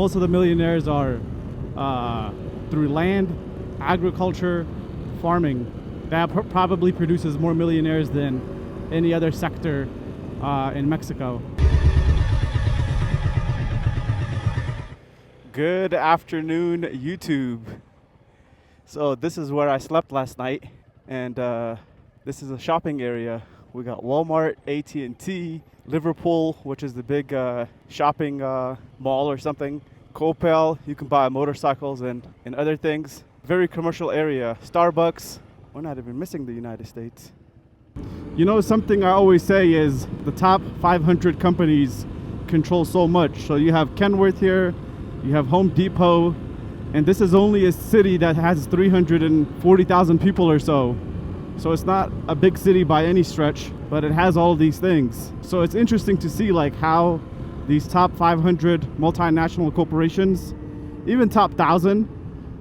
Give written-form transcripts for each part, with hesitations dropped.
Most of the millionaires are through land, agriculture, farming. That probably produces more millionaires than any other sector in Mexico. Good afternoon, YouTube. So this is where I slept last night, and this is a shopping area. We got Walmart, AT&T, Liverpool, which is the big shopping mall or something. Coppel, you can buy motorcycles and other things. Very commercial area. Starbucks. We're not even missing the United States. You know, something I always say is the top 500 companies control so much. So you have Kenworth here, you have Home Depot, and this is only a city that has 340,000 people or so. So it's not a big city by any stretch, but it has all these things. So it's interesting to see like how these top 500 multinational corporations, even top 1,000,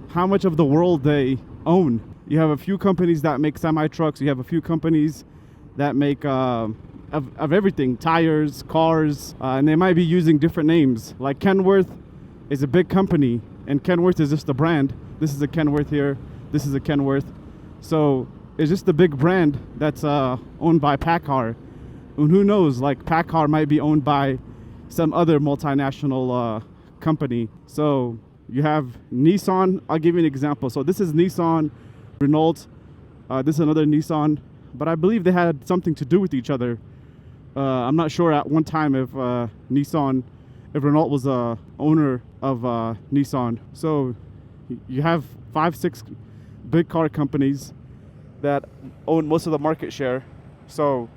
how much of the world they own. You have a few companies that make semi-trucks, you have a few companies that make of everything, tires, cars, and they might be using different names. Like Kenworth is a big company, and Kenworth is just a brand. This is a Kenworth here, this is a Kenworth. So it's just a big brand that's owned by PACCAR. And who knows, like PACCAR might be owned by some other multinational company. So you have Nissan. I'll give you an example. So this is Nissan, Renault. This is another Nissan. But I believe they had something to do with each other. I'm not sure at one time if Renault was a owner of Nissan. So you have 5-6 big car companies that own most of the market share. So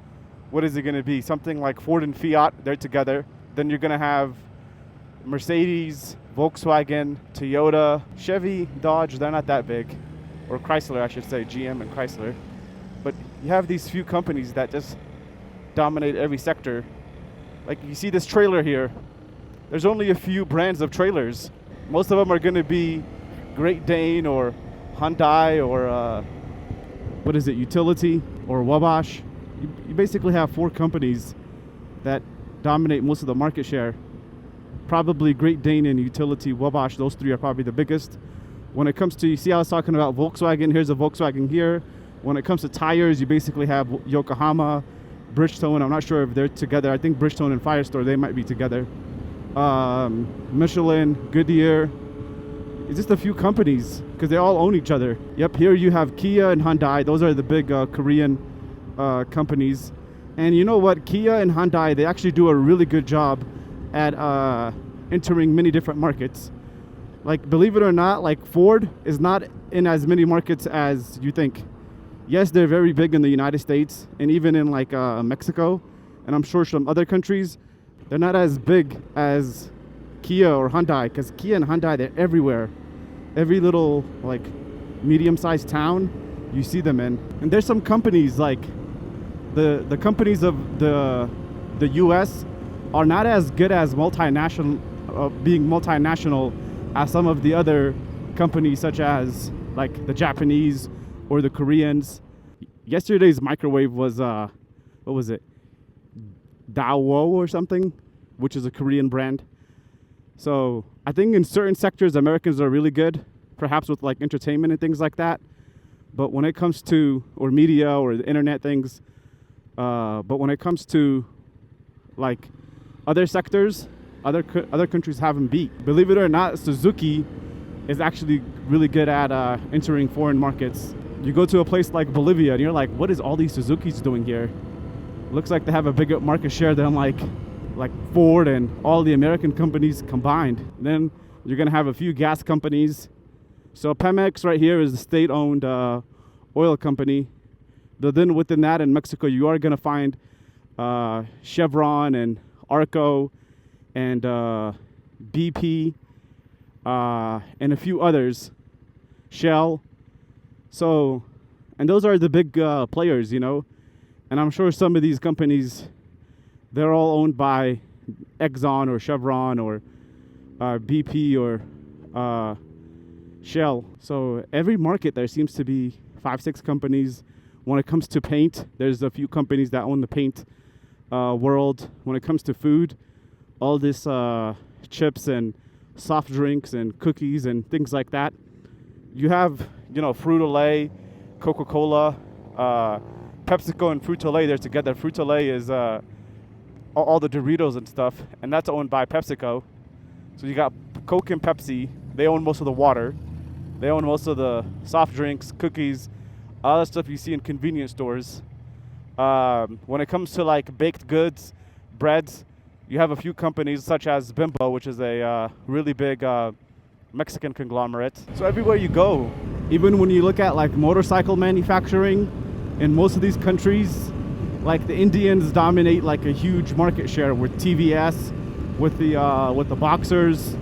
what is it going to be? Something like Ford and Fiat, they're together. Then you're going to have Mercedes, Volkswagen, Toyota, Chevy, Dodge, they're not that big. Or Chrysler, I should say, GM and Chrysler. But you have these few companies that just dominate every sector. Like you see this trailer here. There's only a few brands of trailers. Most of them are going to be Great Dane or Hyundai or what is it, Utility or Wabash. You basically have 4 companies that dominate most of the market share. Probably Great Dane and Utility, Wabash, those 3 are probably the biggest. When it comes to, you see I was talking about Volkswagen, here's a Volkswagen here. When it comes to tires, you basically have Yokohama, Bridgestone, I'm not sure if they're together. I think Bridgestone and Firestore, they might be together. Michelin, Goodyear. It's just a few companies because they all own each other. Yep, here you have Kia and Hyundai. Those are the big Korean companies. And you know what? Kia and Hyundai, they actually do a really good job at entering many different markets. Like, believe it or not, like Ford is not in as many markets as you think. Yes, they're very big in the United States and even in like Mexico, and I'm sure some other countries. They're not as big as Kia or Hyundai, because Kia and Hyundai, they're everywhere. Every little like medium-sized town, you see them in. And there's some companies like the companies of the U.S. are not as good as being multinational as some of the other companies, such as like the Japanese or the Koreans. Yesterday's microwave was what was it? Daewoo or something, which is a Korean brand. So I think in certain sectors, Americans are really good, perhaps with like entertainment and things like that. But when it comes to, or media or the internet things, but when it comes to like other sectors, other countries have them beat. Believe it or not, Suzuki is actually really good at entering foreign markets. You go to a place like Bolivia and you're like, what is all these Suzukis doing here? Looks like they have a bigger market share than like Ford and all the American companies combined. And then you're gonna have a few gas companies. So Pemex right here is a state-owned oil company. But then within that in Mexico, you are gonna find Chevron and Arco and BP and a few others, Shell. So, and those are the big players, you know. And I'm sure some of these companies, they're all owned by Exxon or Chevron or BP or Shell. So every market there seems to be 5-6 companies. When it comes to paint, there's a few companies that own the paint world. When it comes to food, all this chips and soft drinks and cookies and things like that. You have, Frito-Lay, Coca-Cola, PepsiCo and Frito-Lay. They're together. Frito-Lay is all the Doritos and stuff, and that's owned by PepsiCo. So you got Coke and Pepsi. They own most of the water. They own most of the soft drinks, cookies, all that stuff you see in convenience stores. When it comes to like baked goods, breads, you have a few companies such as Bimbo, which is a really big Mexican conglomerate. So everywhere you go, even when you look at like motorcycle manufacturing in most of these countries, like the Indians dominate like a huge market share with TVS, with the Boxers,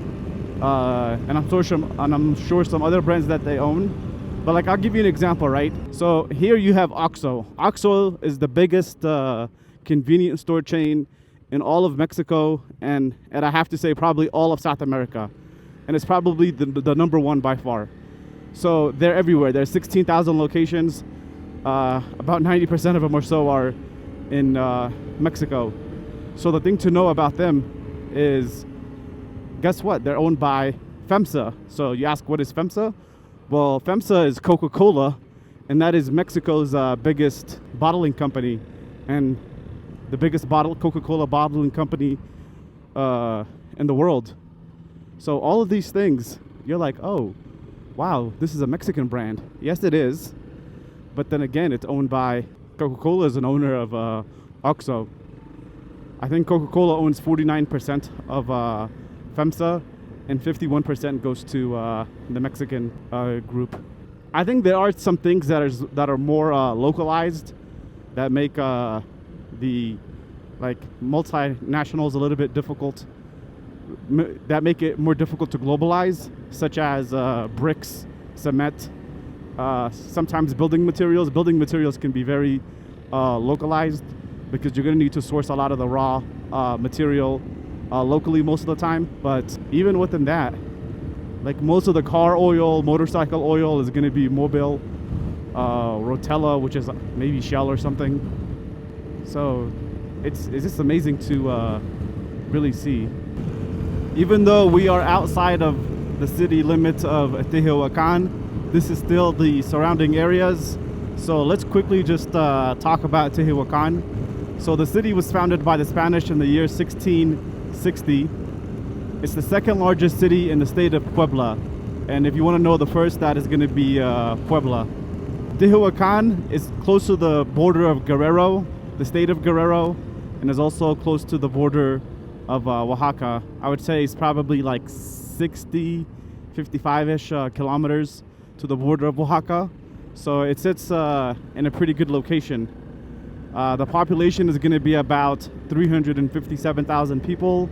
and I'm sure some other brands that they own. But like, I'll give you an example, right? So here you have Oxxo. Oxxo is the biggest convenience store chain in all of Mexico, and I have to say probably all of South America. And it's probably the number one by far. So they're everywhere. There's 16,000 locations. About 90% of them or so are in Mexico. So the thing to know about them is, guess what? They're owned by FEMSA. So you ask, what is FEMSA? Well, FEMSA is Coca-Cola, and that is Mexico's biggest bottling company, and the biggest Coca-Cola bottling company in the world. So all of these things, you're like, oh, wow, this is a Mexican brand. Yes, it is. But then again, it's owned by Coca-Cola is an owner of Oxxo. I think Coca-Cola owns 49% of FEMSA, and 51% goes to the Mexican group. I think there are some things that are more localized, that make the multinationals a little bit difficult, that make it more difficult to globalize, such as bricks, cement, sometimes building materials. Building materials can be very localized because you're going to need to source a lot of the raw material locally most of the time. But even within that, like most of the car oil, motorcycle oil is going to be Mobil, Rotella, which is maybe Shell or something. So it's just amazing to really see. Even though we are outside of the city limits of Tehuacan, this is still the surrounding areas. So let's quickly just talk about Tehuacan. So the city was founded by the Spanish in the year 1660. It's the second largest city in the state of Puebla. And if you want to know the first, that is going to be Puebla. Tehuacan is close to the border of Guerrero, the state of Guerrero, and is also close to the border of Oaxaca. I would say it's probably like 60, 55-ish kilometers to the border of Oaxaca. So it sits in a pretty good location. The population is going to be about 357,000 people.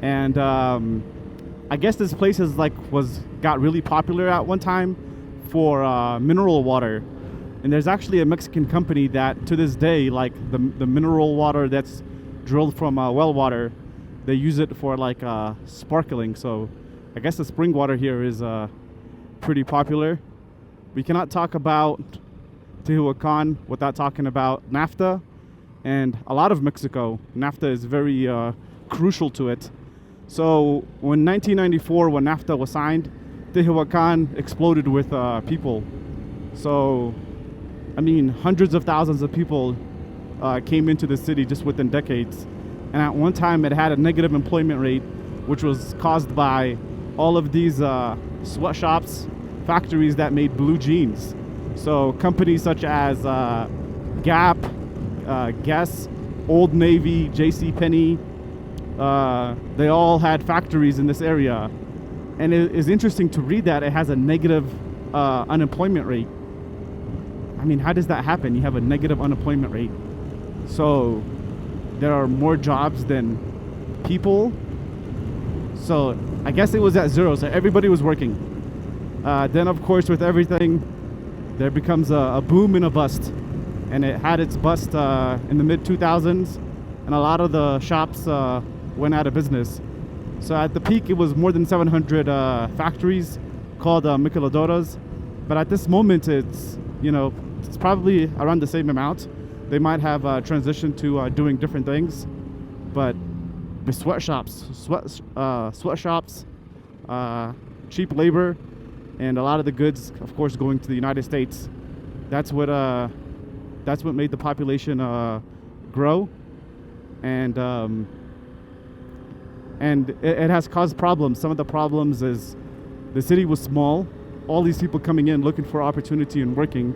And I guess this place got really popular at one time for mineral water. And there's actually a Mexican company that to this day, like the mineral water that's drilled from well water, they use it for like sparkling. So I guess the spring water here is pretty popular. We cannot talk about Tehuacan without talking about NAFTA and a lot of Mexico. NAFTA is very crucial to it. So when 1994, when NAFTA was signed, Tehuacan exploded with people. So, I mean, hundreds of thousands of people came into the city just within decades. And at one time, it had a negative employment rate, which was caused by all of these sweatshops, factories that made blue jeans. So companies such as Gap, Guess, Old Navy, JCPenney, they all had factories in this area. And it is interesting to read that it has a negative unemployment rate. I mean, how does that happen? You have a negative unemployment rate. So there are more jobs than people. So I guess it was at zero. So everybody was working. Then, of course, with everything, there becomes a boom and a bust. And it had its bust in the mid-2000s. And a lot of the shops went out of business. So at the peak, it was more than 700 factories called maquiladoras. But at this moment, it's probably around the same amount. They might have transitioned to doing different things. But the sweatshops, cheap labor, and a lot of the goods, of course, going to the United States. That's what made the population grow, and it has caused problems. Some of the problems is the city was small, all these people coming in looking for opportunity and working,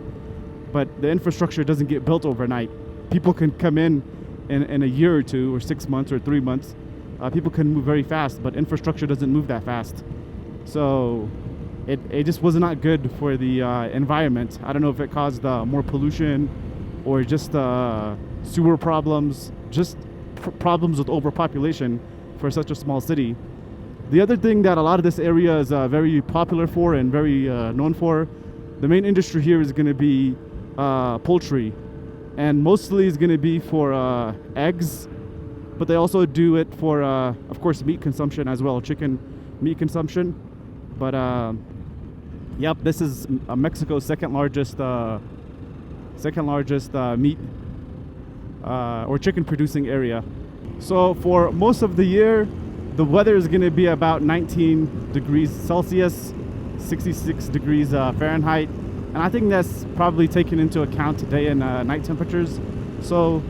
but the infrastructure doesn't get built overnight. People can come in a year or two, or 6 months, or 3 months. People can move very fast, but infrastructure doesn't move that fast. So it just was not good for the environment. I don't know if it caused more pollution, or just sewer problems, just problems with overpopulation for such a small city. The other thing that a lot of this area is very popular for and very known for, the main industry here is going to be poultry, and mostly is going to be for eggs, but they also do it for, of course, meat consumption as well, chicken meat consumption. But yep, this is Mexico's second largest meat or chicken producing area. So for most of the year, the weather is going to be about 19 degrees Celsius, 66 degrees Fahrenheit. And I think that's probably taken into account day and night temperatures. So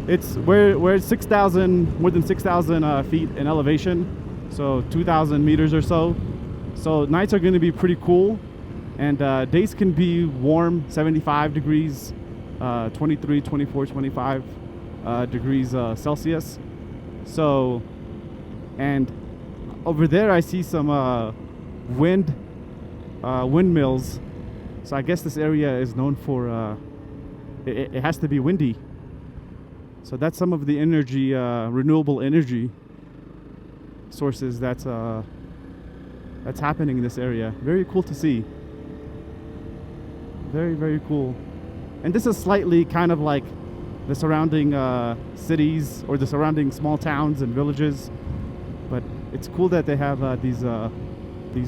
we're 6,000, more than 6,000 feet in elevation. So 2,000 meters or so. So nights are going to be pretty cool. And days can be warm, 75 degrees, 23, 24, 25 degrees Celsius. So, and over there I see some windmills. So I guess this area is known for, it has to be windy. So that's some of the energy, renewable energy sources that's happening in this area. Very cool to see. Very, very cool. And this is slightly kind of like the surrounding cities or the surrounding small towns and villages, but it's cool that they have these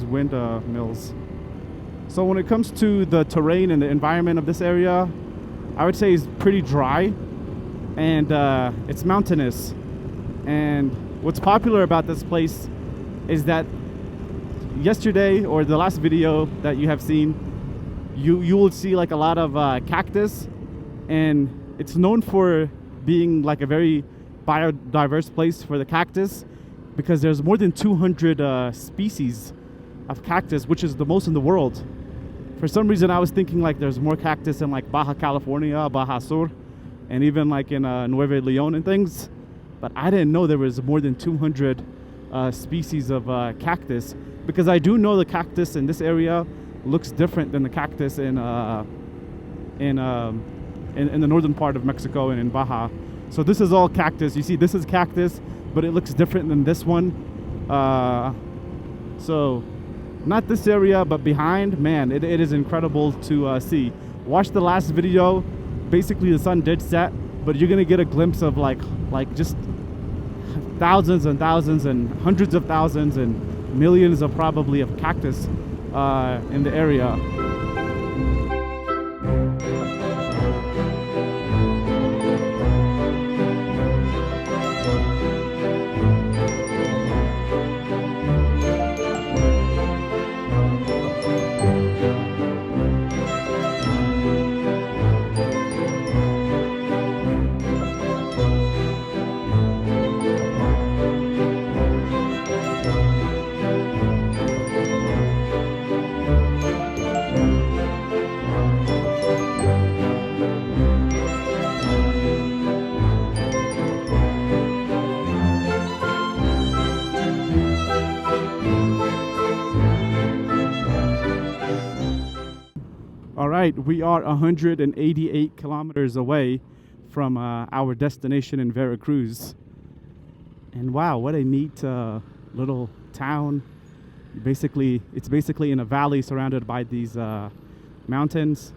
wind mills. So when it comes to the terrain and the environment of this area, I would say it's pretty dry, and it's mountainous. And what's popular about this place is that yesterday, or the last video that you have seen, you will see like a lot of cactus, and it's known for being like a very biodiverse place for the cactus, because there's more than 200 species of cactus, which is the most in the world. For some reason, I was thinking like there's more cactus in like Baja California, Baja Sur, and even like in Nuevo Leon and things. But I didn't know there was more than 200 species of cactus, because I do know the cactus in this area looks different than the cactus in the northern part of Mexico and in Baja. So this is all cactus. You see, this is cactus, but it looks different than this one. So not this area, but behind, man, it is incredible to see. Watch the last video. Basically, the sun did set, but you're gonna get a glimpse of like just thousands and thousands and hundreds of thousands and millions of probably of cactus in the area. All right, we are 188 kilometers away from our destination in Veracruz. And wow, what a neat little town. It's basically in a valley surrounded by these mountains.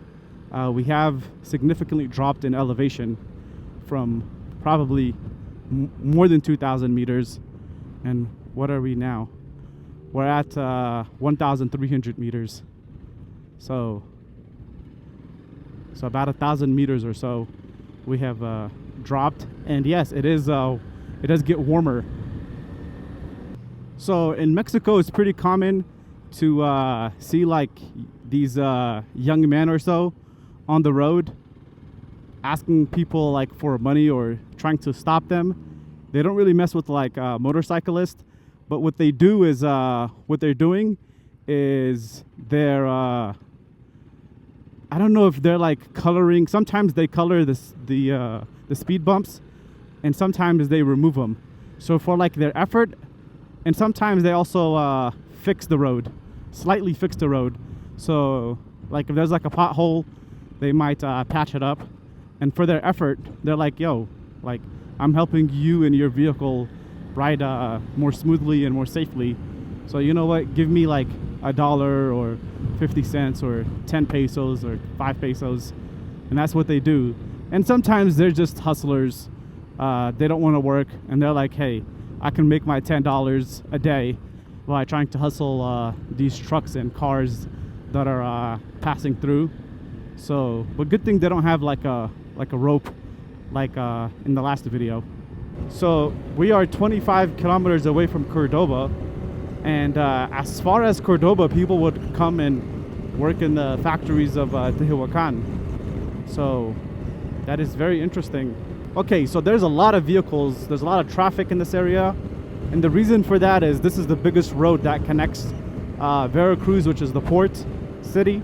We have significantly dropped in elevation from probably more than 2,000 meters. And what are we now? We're at 1,300 meters. So about 1,000 meters or so we have dropped. And yes, it does get warmer. So in Mexico, it's pretty common to see like these young men or so on the road asking people like for money or trying to stop them. They don't really mess with like motorcyclists, but what they do is what they're doing is they're I don't know if they're like coloring. Sometimes they color the speed bumps, and sometimes they remove them. So for like their effort, and sometimes they also fix the road, slightly fix the road. So like if there's like a pothole, they might patch it up. And for their effort, they're like, yo, like I'm helping you and your vehicle ride more smoothly and more safely. So you know what? Give me like $1 or 50 cents or 10 pesos or 5 pesos. And that's what they do. And sometimes they're just hustlers. They don't want to work. And they're like, hey, I can make my $10 a day while trying to hustle these trucks and cars that are passing through. So, but good thing they don't have like a rope like in the last video. So we are 25 kilometers away from Cordoba, and as far as Cordoba, people would come and work in the factories of Tehuacan. So that is very interesting. Okay, so there's a lot of vehicles, there's a lot of traffic in this area, and the reason for that is this is the biggest road that connects Veracruz, which is the port city,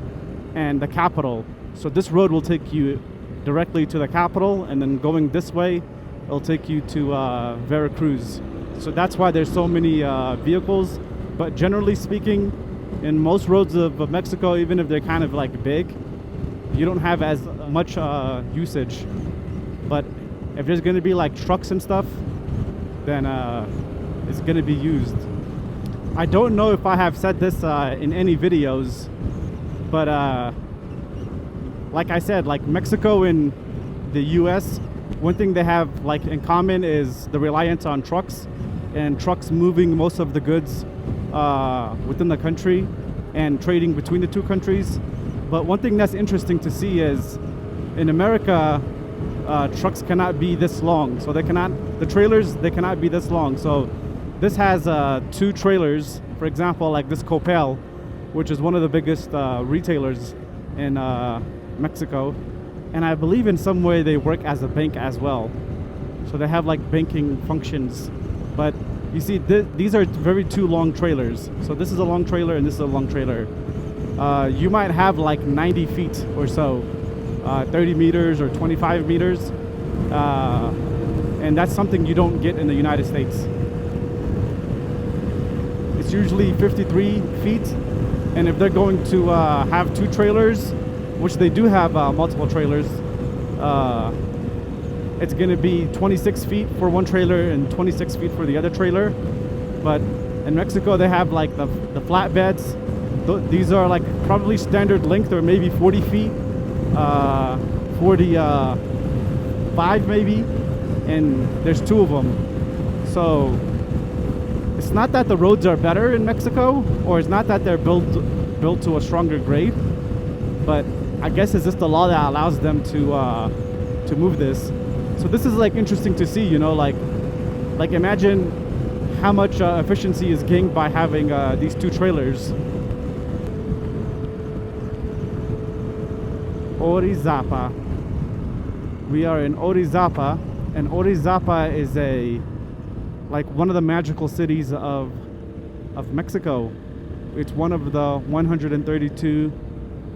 and the capital. So this road will take you directly to the capital, and then going this way it'll take you to Veracruz. So that's why there's so many vehicles. But generally speaking, in most roads of Mexico, even if they're kind of like big, you don't have as much usage. But if there's going to be like trucks and stuff, then it's going to be used. I don't know if I have said this in any videos, but like I said, like Mexico and the US, one thing they have like in common is the reliance on trucks, and trucks moving most of the goods within the country and trading between the two countries. But one thing that's interesting to see is in America, trucks cannot be this long. So the trailers cannot be this long. So this has 2 trailers, for example, like this Copel, which is one of the biggest retailers in Mexico, and I believe in some way they work as a bank as well. So they have like banking functions. But you see, these are very 2 long trailers. So this is a long trailer and this is a long trailer. You might have like 90 feet or so, 30 meters or 25 meters, and that's something you don't get in the United States. It's usually 53 feet, and if they're going to have 2 trailers, which they do have multiple trailers, it's going to be 26 feet for one trailer and 26 feet for the other trailer. But in Mexico, they have like the flatbeds. These are like probably standard length, or maybe 40 feet, 45 maybe, and there's 2 of them. So it's not that the roads are better in Mexico, or it's not that they're built to a stronger grade, but I guess it's just the law that allows them to move this. So this is like interesting to see, you know, like imagine how much efficiency is gained by having these 2 trailers. Orizapa. We are in Orizapa, and Orizapa is like one of the magical cities of Mexico. It's one of the 132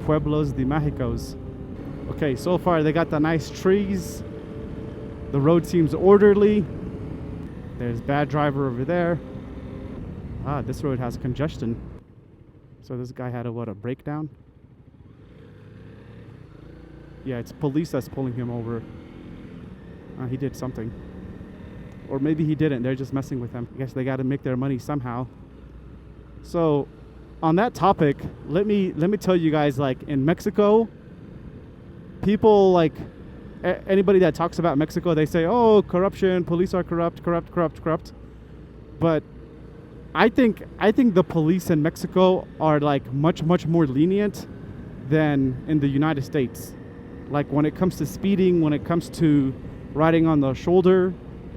Pueblos de Mexicos. Okay, so far they got the nice trees. The road seems orderly. There's bad driver over there. This road has congestion. So this guy had a breakdown? Yeah, it's police that's pulling him over. He did something. Or maybe he didn't. They're just messing with him. I guess they got to make their money somehow. So on that topic, let me tell you guys, like in Mexico, people like anybody that talks about Mexico, they say, oh, corruption, police are corrupt. But I think the police in Mexico are like much more lenient than in the United States. Like when it comes to speeding, when it comes to riding on the shoulder,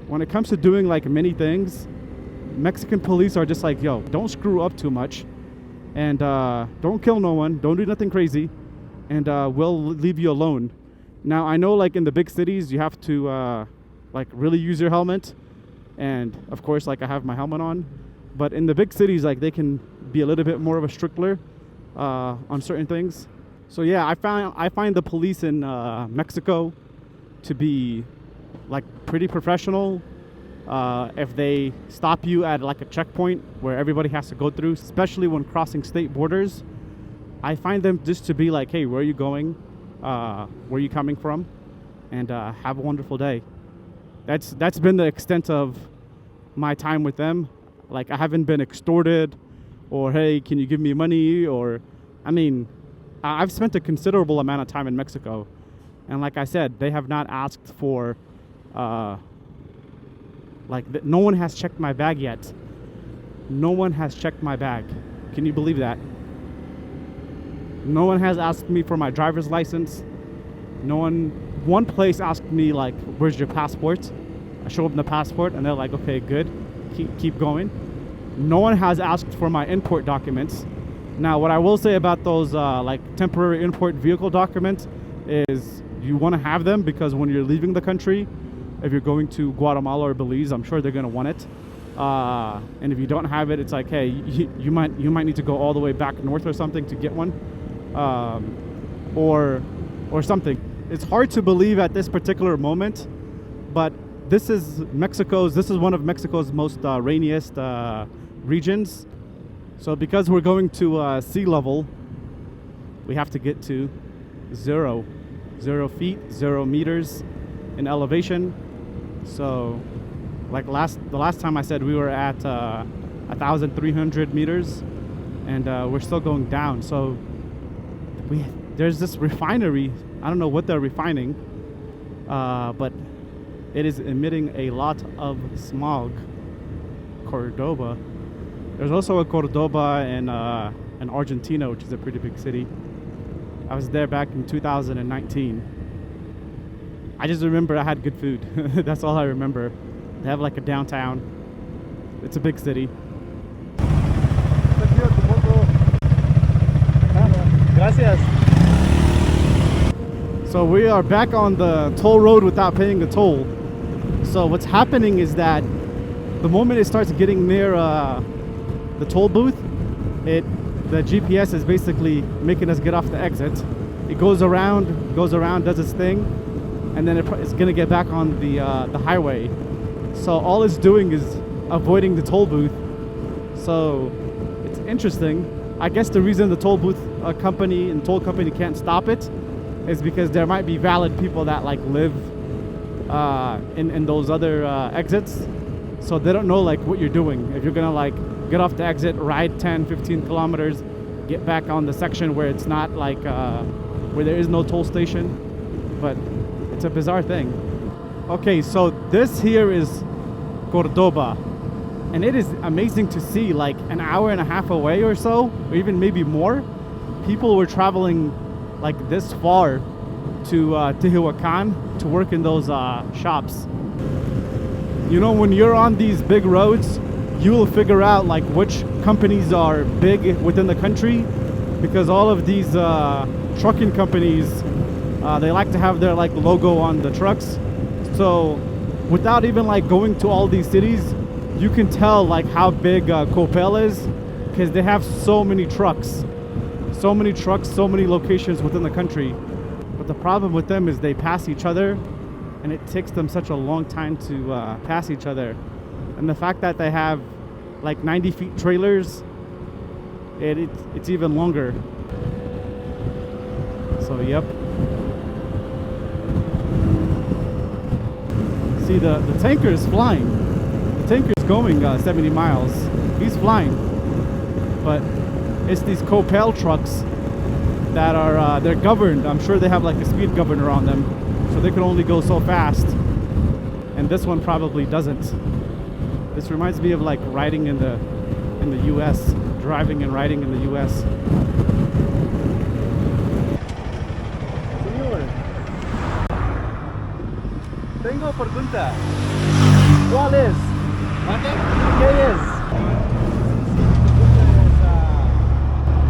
when it comes to doing like many things, Mexican police are just like, yo, don't screw up too much, and don't kill no one, don't do nothing crazy, and we'll leave you alone. Now I know, like in the big cities, you have to like really use your helmet, and of course, like I have my helmet on. But in the big cities, like they can be a little bit more of a stricter on certain things. So yeah, I find the police in Mexico to be like pretty professional. If they stop you at like a checkpoint where everybody has to go through, especially when crossing state borders, I find them just to be like, hey, where are you going? Where are you coming from? And have a wonderful day. That's been the extent of my time with them. Like I haven't been extorted, or hey, can you give me money? Or, I mean, I've spent a considerable amount of time in Mexico, and like I said, they have not asked for, no one has checked my bag yet. No one has checked my bag. Can you believe that? No one has asked me for my driver's license. One place asked me like, where's your passport? I show them the passport and they're like, okay, good. Keep going. No one has asked for my import documents. Now, what I will say about those like temporary import vehicle documents is you want to have them because when you're leaving the country, if you're going to Guatemala or Belize, I'm sure they're going to want it. And if you don't have it, it's like, hey, you might need to go all the way back north or something to get one, or something. It's hard to believe at this particular moment, but this is one of Mexico's most rainiest regions. So because we're going to sea level, we have to get to 0 feet, 0 meters in elevation. So like the last time I said we were at 1,300 meters, and we're still going down. So there's this refinery. I don't know what they're refining, but it is emitting a lot of smog. Cordoba. There's also a Cordoba in Argentina, which is a pretty big city. I was there back in 2019. I just remember I had good food. That's all I remember. They have like a downtown. It's a big city. Gracias. So we are back on the toll road without paying a toll. So what's happening is that the moment it starts getting near the toll booth, the GPS is basically making us get off the exit. It goes around, does its thing, and then it's gonna get back on the highway. So all it's doing is avoiding the toll booth. So it's interesting. I guess the reason the toll booth company and toll company can't stop it is because there might be valid people that like live in those other exits. So they don't know like what you're doing. If you're gonna like get off the exit, ride 10, 15 kilometers, get back on the section where it's not like where there is no toll station. But it's a bizarre thing. Okay, so this here is Cordoba, and it is amazing to see like an hour and a half away or so, or even maybe more, people were traveling like this far to Tehuacan to work in those shops. You know, when you're on these big roads, you will figure out like which companies are big within the country, because all of these trucking companies, they like to have their like logo on the trucks. So without even like going to all these cities, you can tell like how big Copel is, because they have so many trucks, so many locations within the country. But the problem with them is they pass each other, and it takes them such a long time to pass each other. And the fact that they have like 90 feet trailers, it's even longer. So yep. See, the tanker is flying. The tanker is going 70 miles. He's flying. But it's these Copel trucks that are, they're governed. I'm sure they have like a speed governor on them, so they can only go so fast. And this one probably doesn't. This reminds me of like riding in the US, driving and riding in the US. Tengo pregunta. ¿Cuál es ¿Mande? ¿Qué es?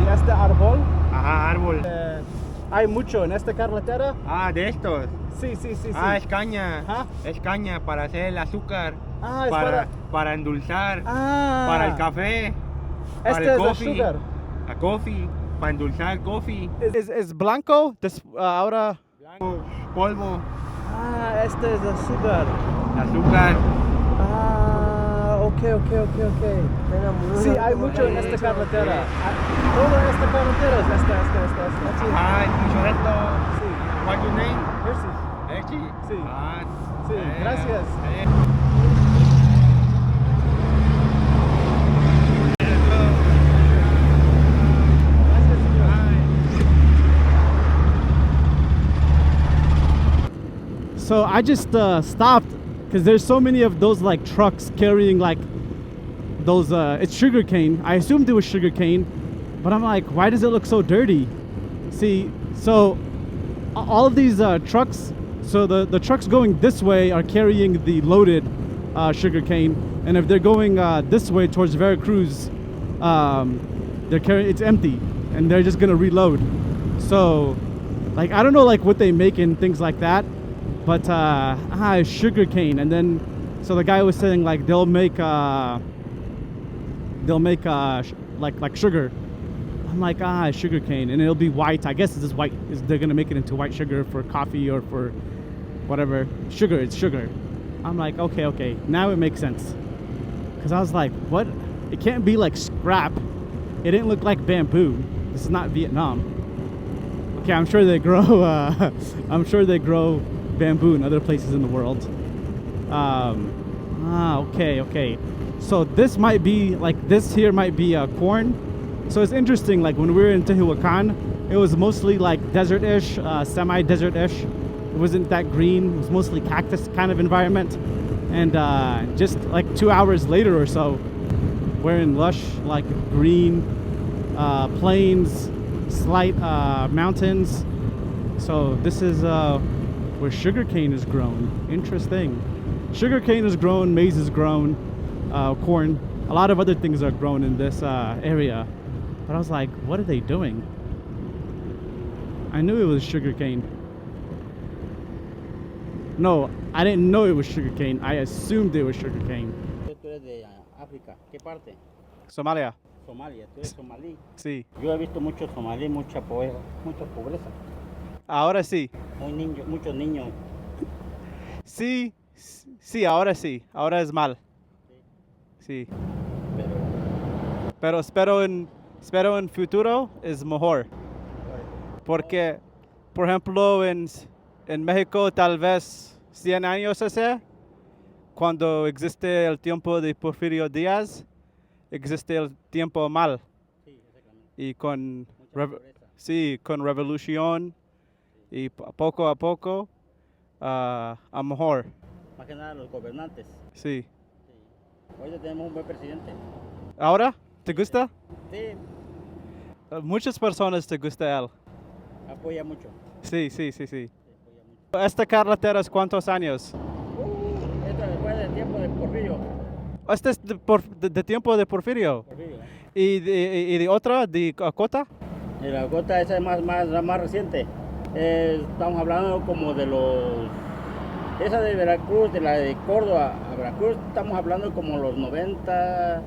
¿De este árbol? Ajá, árbol. ¿Hay mucho en esta carretera? Ah, de estos. Sí, sí, sí, sí. Ah, es caña. ¿Ah? Es caña para hacer el azúcar. Ah, es para endulzar. Ah. Para el café. Para Este el es el coffee. sugar. A coffee. Para endulzar el coffee. ¿Es blanco? Ahora... Blanco, polvo. Ah, este es el azúcar. Azúcar. Ah, ok. Sí, hay mucho en esta carretera. Toda esta carretera es esta. Sí. Ah, mucho de esto. Sí. What's your name? Merci. Echi. Sí. Ah, Sí, gracias. So I just stopped because there's so many of those like trucks carrying like those it's sugarcane. I assumed it was sugarcane, but I'm like, why does it look so dirty? See, so all of these trucks, so the trucks going this way are carrying the loaded sugarcane, and if they're going this way towards Veracruz, they're carrying it's empty, and they're just gonna reload. So, like I don't know like what they make and things like that. But sugar cane, and then so the guy was saying like they'll make like sugar. I'm like sugar cane, and it'll be white. I guess it's just white. They're gonna make it into white sugar for coffee or for whatever. Sugar, it's sugar. I'm like okay, now it makes sense. Cause I was like, what? It can't be like scrap. It didn't look like bamboo. This is not Vietnam. Okay, I'm sure they grow. I'm sure they grow bamboo in other places in the world. Okay. So this might be like this here might be corn. So it's interesting. Like when we were in Tehuacan, it was mostly like desert-ish, semi-desert-ish. It wasn't that green. It was mostly cactus kind of environment. And just like 2 hours later or so, we're in lush like green plains, slight mountains. So this is where sugarcane is grown. Interesting. Sugarcane is grown, maize is grown, corn. A lot of other things are grown in this area. But I was like, what are they doing? I knew it was sugarcane. No, I didn't know it was sugarcane. I assumed it was sugarcane. Tú eres de África, ¿qué parte? Somalia. Somalia, tú eres somalí. Sí. Yo he visto muchos somalí, mucha pobreza. Ahora sí. Muchos niños. Sí, ahora sí. Ahora es mal. Sí. Pero espero en futuro es mejor. Porque, por ejemplo, en México tal vez 100 años hace, cuando existe el tiempo de Porfirio Díaz, existe el tiempo mal. Sí, exactamente. Y con Mucha pobreza. revolución y poco a poco a mejor. Más que nada los gobernantes. Sí. Sí. Hoy ya tenemos un buen presidente. ¿Ahora? ¿Te gusta? Sí, Muchas personas te gusta él. apoya mucho. Sí. Sí, apoya mucho. ¿Esta carretera es cuántos años? Esto después del tiempo de Porfirio. Este es de tiempo de Porfirio. Porfirio. ¿Y de otra, de Cota? Y la gota esa es la más reciente. Estamos hablando como de los... Esa de Veracruz, de la de Córdoba a Veracruz, estamos hablando como los 90,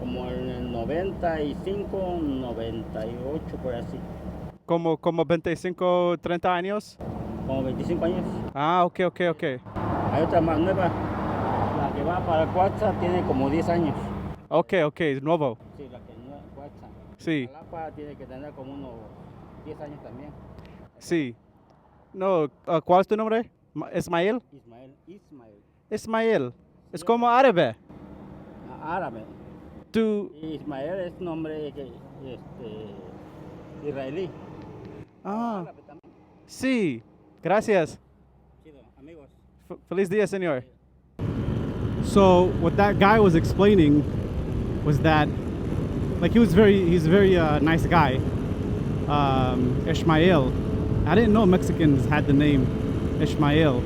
como en el 95, 98, por así. Como 25, 30 años. Como 25 años. Ah, ok. Hay otra más nueva. La que va para Cuatza tiene como 10 años. Ok, es nuevo. Sí, la que no es Cuatza. Sí. Jalapa tiene que tener como unos 10 años también. Sí. No, ¿cuál es tu nombre? Ismael. Ismael. Es como árabe. Árabe. Tú. Ismael es nombre israelí. Ah. Árabe también. Sí. Gracias. Chido, amigos. Feliz día, señor. So what that guy was explaining was that, like, he's a very nice guy, Ishmael. I didn't know Mexicans had the name Ishmael,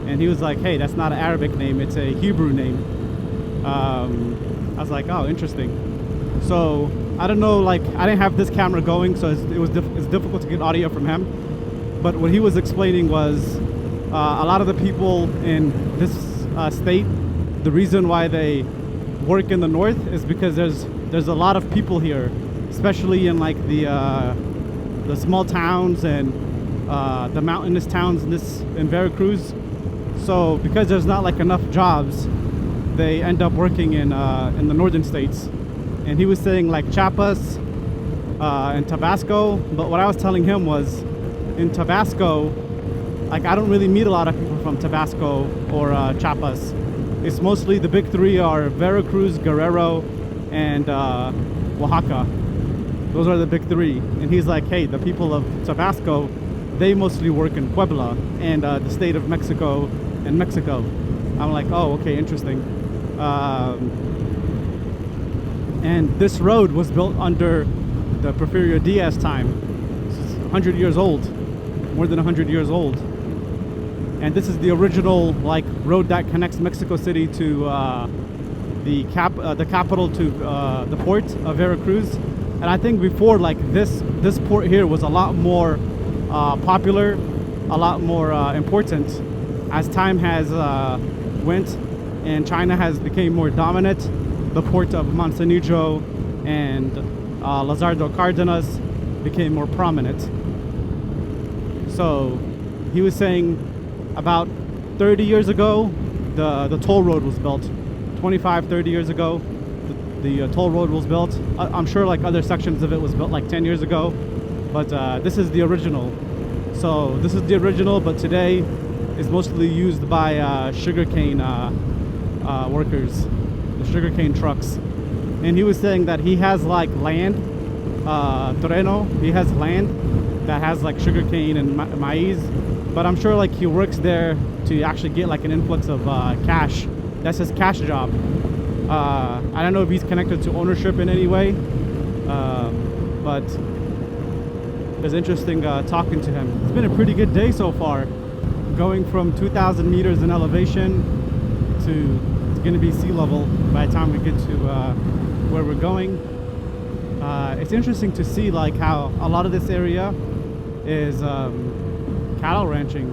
and he was like, hey, that's not an Arabic name, it's a Hebrew name. I was like, oh, interesting. So I don't know, like I didn't have this camera going, so it's difficult to get audio from him. But what he was explaining was a lot of the people in this state, the reason why they work in the north is because there's a lot of people here, especially in like the small towns and the mountainous towns in Veracruz. So because there's not like enough jobs, they end up working in the northern states. And he was saying like Chiapas and Tabasco, but what I was telling him was in Tabasco, like I don't really meet a lot of people from Tabasco or Chiapas. It's mostly the big three are Veracruz, Guerrero, and Oaxaca. Those are the big three. And he's like, hey, the people of Tabasco, they mostly work in Puebla and the state of Mexico and Mexico. I'm like, oh, okay, interesting. And this road was built under the Porfirio Diaz time. It's 100 years old, more than 100 years old. And this is the original like road that connects Mexico City to the capital to the port of Veracruz. And I think before, like this port here was a lot more popular, a lot more important as time has went and China has became more dominant. The port of Manzanillo and Lázaro Cárdenas became more prominent. So he was saying about 30 years ago, the toll road was built. 25, 30 years ago, the toll road was built. I'm sure like other sections of it was built like 10 years ago, but this is the original. So this is the original, but today is mostly used by sugarcane workers, the sugarcane trucks. And he was saying that he has like land, terreno, he has land that has like sugarcane and maize, but I'm sure like he works there to actually get like an influx of cash. That's his cash job. I don't know if he's connected to ownership in any way, but it was interesting talking to him. It's been a pretty good day so far, going from 2,000 meters in elevation to it's going to be sea level by the time we get to where we're going. It's interesting to see like how a lot of this area is cattle ranching.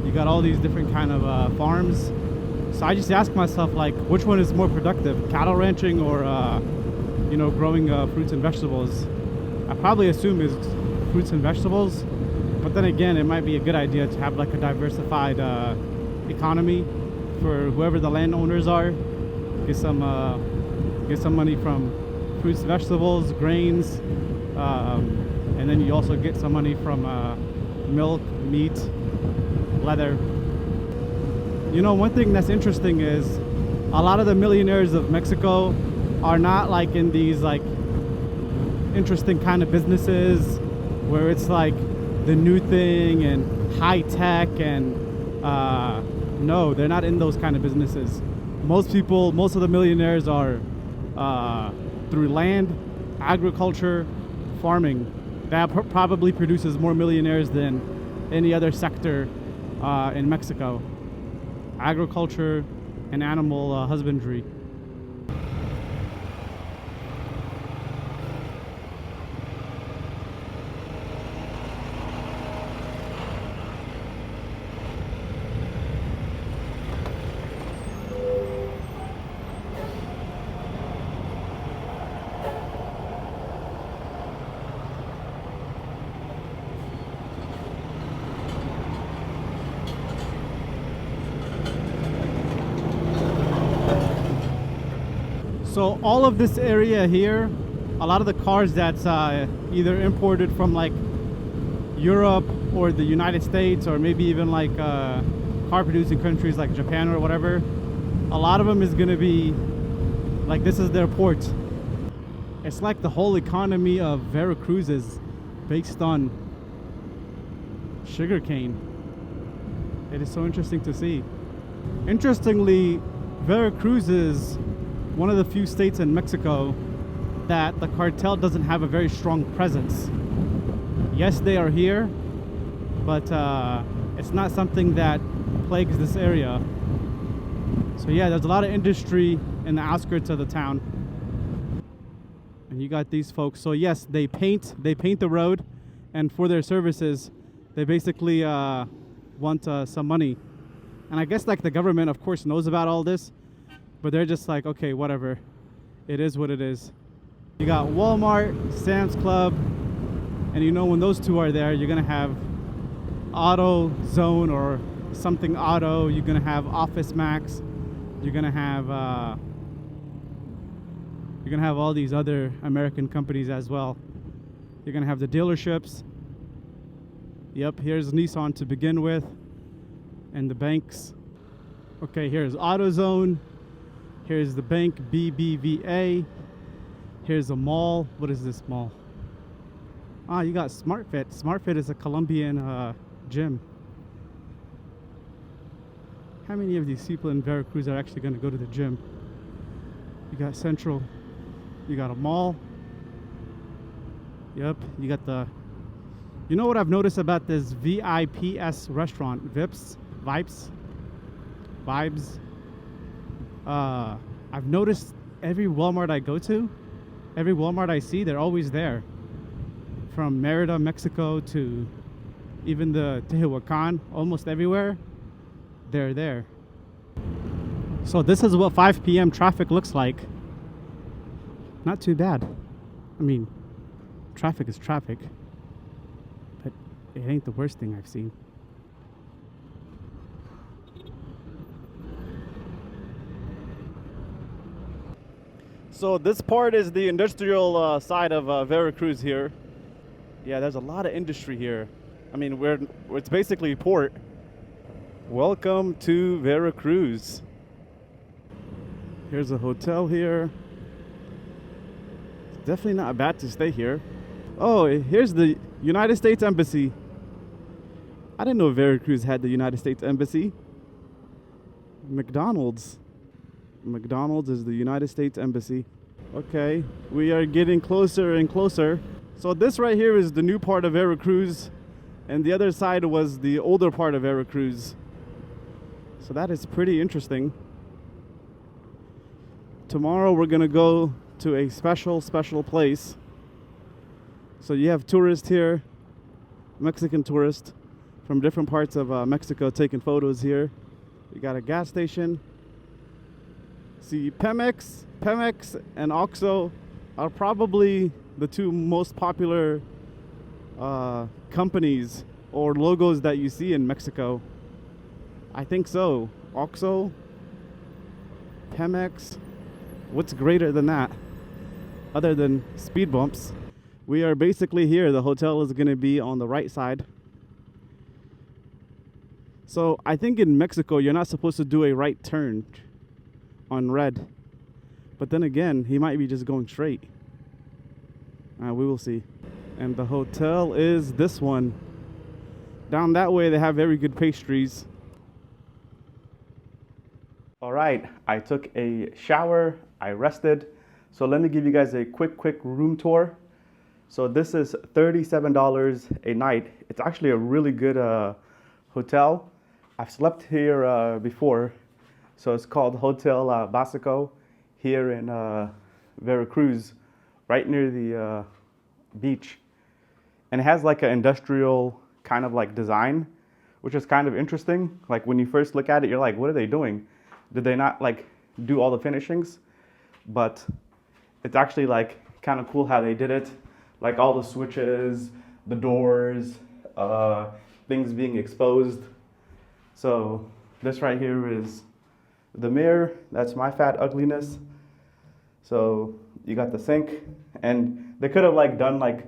You got all these different kind of farms. So I just ask myself like, which one is more productive, cattle ranching or growing fruits and vegetables? I probably assume is fruits and vegetables, but then again, it might be a good idea to have like a diversified economy for whoever the landowners are. Get some money from fruits, vegetables, grains, and then you also get some money from milk, meat, leather. You know, one thing that's interesting is a lot of the millionaires of Mexico are not like in these like interesting kind of businesses where it's like the new thing and high tech and no, they're not in those kind of businesses. Most of the millionaires are through land, agriculture, farming. That probably produces more millionaires than any other sector in Mexico. Agriculture and animal husbandry. So all of this area here, a lot of the cars that's either imported from like Europe or the United States or maybe even like car producing countries like Japan or whatever, a lot of them is going to be like, this is their port. It's like the whole economy of Veracruz is based on sugarcane. It is so interesting to see. Interestingly, Veracruz is one of the few states in Mexico that the cartel doesn't have a very strong presence. Yes, they are here, but it's not something that plagues this area. So yeah, there's a lot of industry in the outskirts of the town. And you got these folks. So yes, they paint the road, and for their services, they basically want some money. And I guess like the government, of course, knows about all this, but they're just like, okay, whatever. It is what it is. You got Walmart, Sam's Club, and you know when those two are there, you're gonna have Auto Zone or something Auto. You're gonna have Office Max. You're gonna have all these other American companies as well. You're gonna have the dealerships. Yep, here's Nissan to begin with, and the banks. Okay, here's AutoZone. Here's the bank, BBVA. Here's a mall. What is this mall? Ah, you got SmartFit. SmartFit is a Colombian gym. How many of these people in Veracruz are actually going to go to the gym? You got Central. You got a mall. Yep, you got the... You know what I've noticed about this VIPS restaurant? Vibes? I've noticed every Walmart I go to, every Walmart I see, they're always there. From Merida, Mexico to even the Tehuacan, almost everywhere, they're there. So this is what 5 p.m. traffic looks like. Not too bad. I mean, traffic is traffic, but it ain't the worst thing I've seen. So this part is the industrial side of Veracruz here. Yeah, there's a lot of industry here. I mean, it's basically port. Welcome to Veracruz. Here's a hotel here. It's definitely not bad to stay here. Oh, here's the United States Embassy. I didn't know Veracruz had the United States Embassy. McDonald's. McDonald's is the United States Embassy. Okay, we are getting closer and closer. So this right here is the new part of Veracruz, and the other side was the older part of Veracruz. So that is pretty interesting. Tomorrow we're gonna go to a special place. So you have tourists here, Mexican tourists from different parts of Mexico taking photos here. You got a gas station. See, Pemex and Oxxo are probably the two most popular companies or logos that you see in Mexico. I think so. Oxxo, Pemex. What's greater than that? Other than speed bumps. We are basically here. The hotel is going to be on the right side. So I think in Mexico, you're not supposed to do a right turn on red. But then again, he might be just going straight. We will see. And the hotel is this one. Down that way, they have very good pastries. All right, I took a shower, I rested. So let me give you guys a quick room tour. So this is $37 a night. It's actually a really good hotel. I've slept here before. So it's called Hotel Basico here in Veracruz, right near the beach. And it has like an industrial kind of like design, which is kind of interesting. Like when you first look at it, you're like, what are they doing? Did they not like do all the finishings? But it's actually like kind of cool how they did it. Like all the switches, the doors, things being exposed. So this right here is the mirror. That's my fat ugliness. So you got the sink, and they could have like done like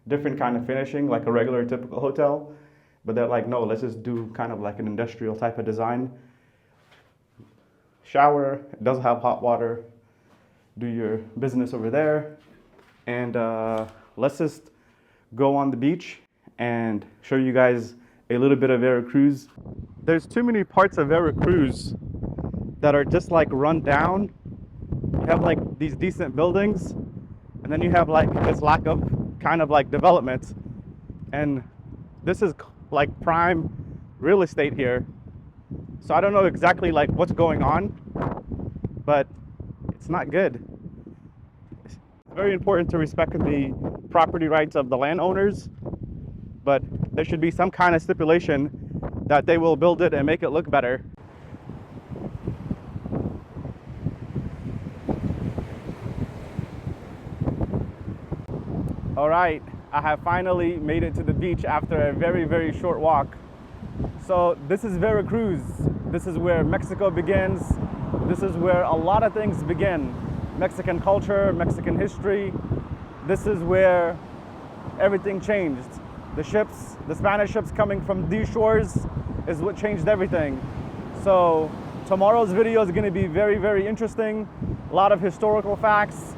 different kind of finishing, like a regular typical hotel, but they're like, no, let's just do kind of like an industrial type of design. Shower, it does have hot water. Do your business over there. And let's just go on the beach and show you guys a little bit of Veracruz. There's too many parts of Veracruz that are just like run down. You have like these decent buildings, and then you have like this lack of kind of like development. And this is like prime real estate here. So I don't know exactly like what's going on, but it's not good. It's very important to respect the property rights of the landowners, but there should be some kind of stipulation that they will build it and make it look better. All right, I have finally made it to the beach after a very, very short walk. So this is Veracruz. This is where Mexico begins. This is where a lot of things begin. Mexican culture, Mexican history. This is where everything changed. The ships, the Spanish ships coming from these shores is what changed everything. So tomorrow's video is going to be very, very interesting. A lot of historical facts.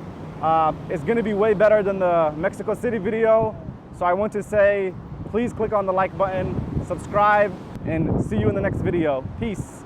It's going to be way better than the Mexico City video. So I want to say, please click on the like button, subscribe, and see you in the next video. Peace.